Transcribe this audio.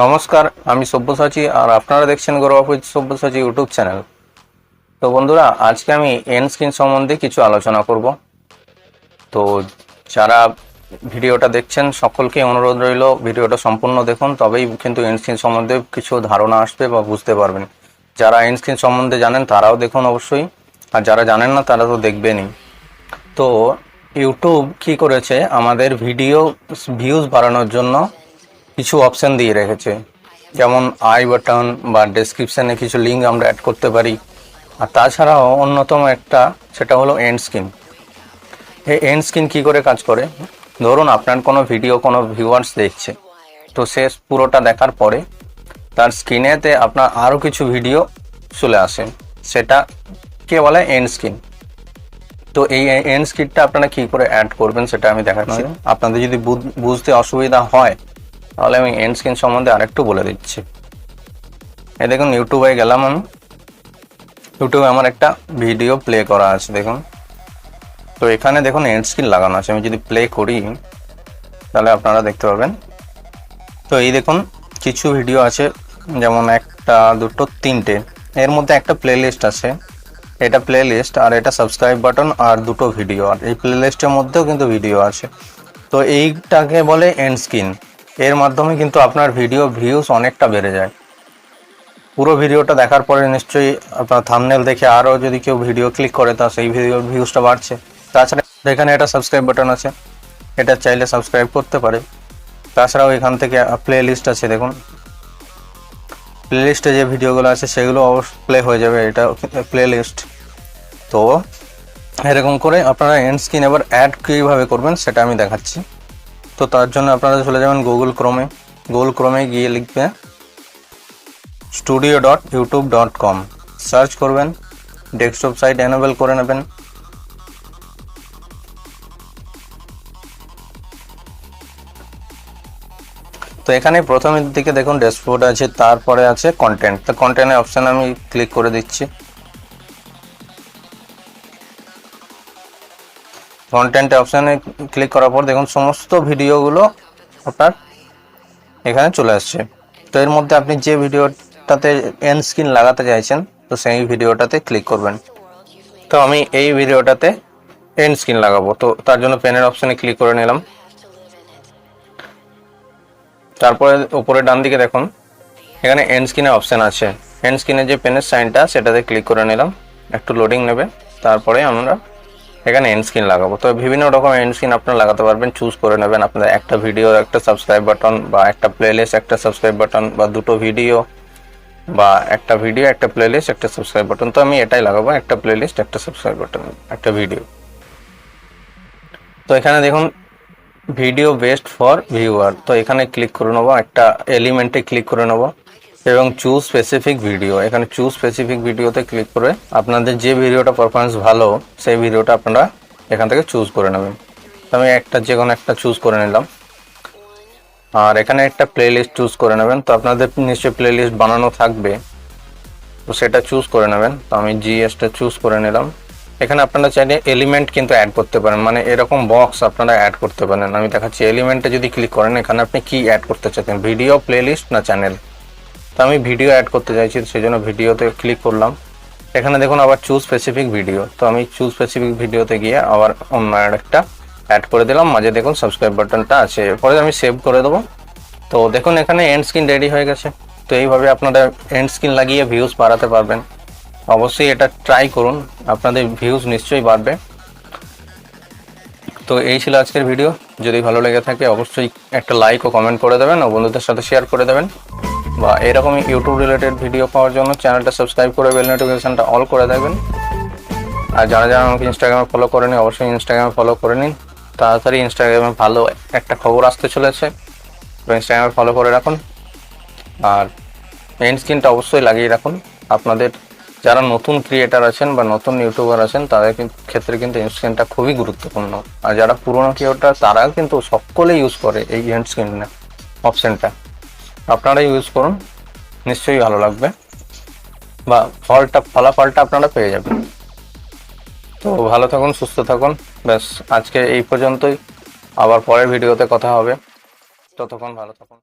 নমস্কার, আমি সব্যসাচী আর আপনারা দেখছেন গৌরবাপুর সব্যসাচী ইউটিউব চ্যানেল। তো বন্ধুরা, আজকে আমি এন্ড স্ক্রিন সম্বন্ধে কিছু আলোচনা করব। তো যারা ভিডিওটা দেখছেন সকলকে অনুরোধ রইল ভিডিওটা সম্পূর্ণ দেখুন, তবেই কিন্তু এন্ড স্ক্রিন সম্বন্ধে কিছু ধারণা আসবে বা বুঝতে পারবেন। যারা এন্ড স্ক্রিন সম্বন্ধে জানেন তারাও দেখুন অবশ্যই, আর যারা জানেন না তারা তো দেখবেনই। তো ইউটিউব কি করেছে, আমাদের ভিডিও ভিউজ বাড়ানোর জন্য কিছু অপশান দিয়ে রেখেছে, যেমন আই বাটন বা ডেসক্রিপশানে কিছু লিঙ্ক আমরা অ্যাড করতে পারি। আর তাছাড়াও অন্যতম একটা, সেটা হলো এন্ড স্ক্রিন। এই এন্ড স্ক্রিন কী করে কাজ করে, ধরুন আপনার কোনো ভিডিও কোনো ভিউয়ার্স দেখছে, তো সে পুরোটা দেখার পরে তার স্ক্রিনেতে আপনার আরও কিছু ভিডিও চলে আসে, সেটা কে বলে এন্ড স্ক্রিন। তো এই এন্ড স্ক্রিনটা আপনারা কী করে অ্যাড করবেন সেটা আমি দেখাচ্ছি। আপনাদের যদি বুঝতে অসুবিধা হয় তাহলে আমি এন্ড স্ক্রিন সম্বন্ধে আরেকটু বলে দিচ্ছি। এই দেখুন, ইউটিউবে গেলাম আমি। ইউটিউবে আমার একটা ভিডিও প্লে করা আছে, দেখুন। তো এখানে দেখুন এন্ড স্ক্রিন লাগানো আছে। আমি যদি প্লে করি তাহলে আপনারা দেখতে পাবেন। তো এই দেখুন কিছু ভিডিও আছে, যেমন একটা, দুটো, তিনটে। এর মধ্যে একটা প্লে লিস্ট আছে, এটা প্লে লিস্ট, আর এটা সাবস্ক্রাইব বাটন, আর দুটো ভিডিও। আর এই প্লে লিস্টের মধ্যেও কিন্তু ভিডিও আছে। তো এইটাকে বলে এন্ড স্ক্রিন। এর মাধ্যমে কিন্তু আপনার ভিডিও ভিউজ অনেকটা বেড়ে যায়। পুরো ভিডিওটা দেখার পরে নিশ্চয়ই আপনার থাম্বনেল দেখে আরও যদি কেউ ভিডিও ক্লিক করে তা সেই ভিডিওর ভিউজটা বাড়ছে। তাছাড়া এখানে একটা সাবস্ক্রাইব বাটন আছে, এটা চাইলে সাবস্ক্রাইব করতে পারে। তাছাড়াও এখান থেকে প্লে লিস্ট আছে, দেখুন প্লে লিস্টে যে ভিডিওগুলো আছে সেগুলো অবশ্যই প্লে হয়ে যাবে, এটা প্লে লিস্ট। তো এরকম করে আপনারা এন্ড স্ক্রিন এবার অ্যাড কীভাবে করবেন সেটা আমি দেখাচ্ছি। তো তার জন্য আপনারা চলে যাবেন গুগল ক্রোমে গিয়ে লিখবে studio.youtube.com, সার্চ করবেন, ডেস্কটপ সাইট এনেবল করে নেবেন। তো এখানে প্রথমের দিকে দেখুন ড্যাশবোর্ড আছে, তারপরে আছে কন্টেন্ট। তো কন্টেন্টের অপশানে আমি ক্লিক করে দিচ্ছি। কন্টেন্টের অপশানে ক্লিক করার পর দেখুন সমস্ত ভিডিওগুলো আপনার এখানে চলে আসছে। তো এর মধ্যে আপনি যে ভিডিওটাতে এন্ড স্ক্রিন লাগাতে চাইছেন, তো সেই ভিডিওটাতে ক্লিক করবেন। তো আমি এই ভিডিওটাতে এন্ড স্ক্রিন লাগাবো, তো তার জন্য পেনের অপশানে ক্লিক করে নিলাম। তারপরে উপরে ডান দিকে দেখুন এখানে এন্ড স্ক্রিনের অপশান আছে। এন্ড স্ক্রিনের যে পেনের সাইনটা সেটাতে ক্লিক করে নিলাম, একটু লোডিং নেবে। তারপরে আমরা এখানে এন্ড স্ক্রিন লাগাবো। তো বিভিন্ন রকম এন্ড স্ক্রিন আপনারা লাগাতে পারবেন, চুজ করে নেবেন। আপনাদের একটা ভিডিও একটা সাবস্ক্রাইব বাটন, বা একটা প্লেলিস্ট একটা সাবস্ক্রাইব বাটন, বা দুটো ভিডিও, বা একটা ভিডিও একটা প্লেলিস্ট একটা সাবস্ক্রাইব বাটন। তো আমি এটাই লাগাবো, একটা প্লেলিস্ট একটা সাবস্ক্রাইব বাটন একটা ভিডিও। তো এখানে দেখুন ভিডিও বেস্ট ফর ভিউয়ার, তো এখানে ক্লিক করে নেবো, একটা এলিমেন্টে ক্লিক করে নেবো এবং চুজ স্পেসিফিক ভিডিও। এখানে চুজ স্পেসিফিক ভিডিওতে ক্লিক করে আপনাদের যে ভিডিওটা পারফরমেন্স ভালো সেই ভিডিওটা আপনারা এখান থেকে চুজ করে নেবেন। তো আমি যে কোনো একটা চুজ করে নিলাম। আর এখানে একটা প্লেলিস্ট চুজ করে নেবেন। তো আপনাদের নিশ্চয়ই প্লেলিস্ট বানানো থাকবে, তো সেটা চুজ করে নেবেন। তো আমি জিএসটা চুজ করে নিলাম। এখানে আপনারা চাইলে এলিমেন্ট কিন্তু অ্যাড করতে পারেন, মানে এরকম বক্স আপনারা অ্যাড করতে পারেন। আমি দেখাচ্ছি, এলিমেন্টে যদি ক্লিক করেন এখানে আপনি কি অ্যাড করতে চাইছেন, ভিডিও, প্লেলিস্ট না চ্যানেল। তো আমি ভিডিও অ্যাড করতে চাইছি, সেই জন্য ভিডিওতে ক্লিক করলাম। এখানে দেখুন আবার চুজ স্পেসিফিক ভিডিও, তো আমি চুজ স্পেসিফিক ভিডিওতে গিয়ে আবার অন্য একটা অ্যাড করে দিলাম। মাঝে দেখুন সাবস্ক্রাইব বাটনটা আছে, এরপরে আমি সেভ করে দেবো। তো দেখুন এখানে এন্ড স্ক্রিন রেডি হয়ে গেছে। তো এইভাবে আপনারা এন্ড স্ক্রিন লাগিয়ে ভিউজ বাড়াতে পারবেন। অবশ্যই এটা ট্রাই করুন, আপনাদের ভিউজ নিশ্চয়ই বাড়বে। তো এই ছিল আজকের ভিডিও। যদি ভালো লেগে থাকে অবশ্যই একটা লাইক ও কমেন্ট করে দেবেন, ও বন্ধুদের সাথে শেয়ার করে দেবেন। বা এরকমই ইউটিউব রিলেটেড ভিডিও পাওয়ার জন্য চ্যানেলটা সাবস্ক্রাইব করে বেল নোটিফিকেশনটা অল করে দেবেন। আর যারা যারা আমাকে ইনস্টাগ্রামে ফলো করেনি অবশ্যই ইনস্টাগ্রামে ফলো করে নিন। তাড়াতাড়ি ইনস্টাগ্রামে ভালো একটা খবর আসতে চলেছে, তো ইনস্টাগ্রামে ফলো করে রাখুন। আর এন্ড স্ক্রিনটা অবশ্যই লাগিয়ে রাখুন। আপনাদের যারা নতুন ক্রিয়েটার আছেন বা নতুন ইউটিউবার আছেন তাদের ক্ষেত্রে কিন্তু এন্ড স্ক্রিনটা খুবই গুরুত্বপূর্ণ। আর যারা পুরোনো ক্রিয়েটার তারা কিন্তু সকলেই ইউজ করে এই এন্ড স্ক্রিন অপশানটা। আপনারা ইউজ করুন, নিশ্চয়ই ভালো লাগবে, বা ফলাফলটা আপনারা পেয়ে যাবেন। তো ভালো থাকুন, সুস্থ থাকুন। ব্যাস আজকে এই পর্যন্তই, আবার পরের ভিডিওতে কথা হবে। ততক্ষণ ভালো থাকুন।